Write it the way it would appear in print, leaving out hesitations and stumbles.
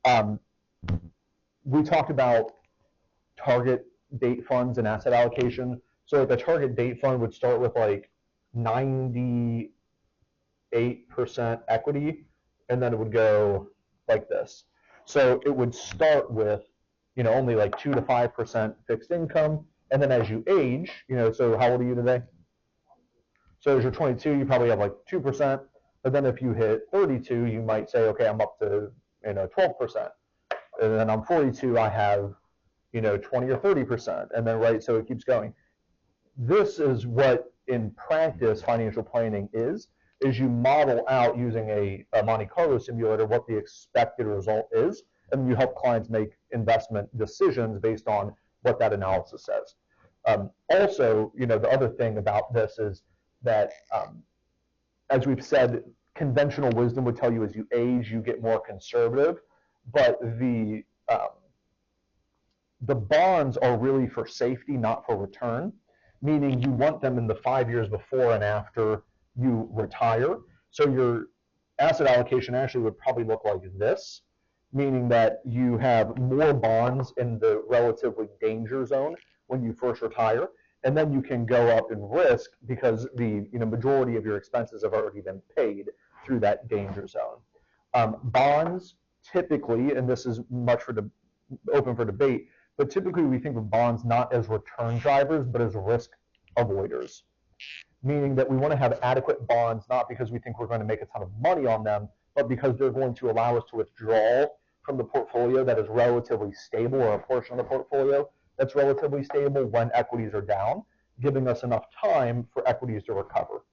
Um, we talked about target date funds and asset allocation. So like a target date fund would start with like 98% equity, and then it would go like this. So it would start with, only like 2 to 5% fixed income, and then as you age, so how old are you today? So as you're 22, you probably have like 2%, but then if you hit 32, you might say, okay, I'm up to 12%, and then I'm 42, I have 20 or 30%, and then right, so it keeps going. This is what in practice financial planning is you model out using a Monte Carlo simulator what the expected result is, and you help clients make investment decisions based on what that analysis says. Also, the other thing about this is that, as we've said, conventional wisdom would tell you as you age, you get more conservative, but the bonds are really for safety, not for return, meaning you want them in the 5 years before and after you retire. So your asset allocation actually would probably look like this, meaning that you have more bonds in the relatively danger zone when you first retire, and then you can go up in risk because the majority of your expenses have already been paid through that danger zone. Bonds typically, and this is much open for debate, but typically we think of bonds not as return drivers, but as risk avoiders, meaning that we want to have adequate bonds, not because we think we're going to make a ton of money on them, but because they're going to allow us to withdraw from the portfolio that is relatively stable, or a portion of the portfolio that's relatively stable when equities are down, giving us enough time for equities to recover.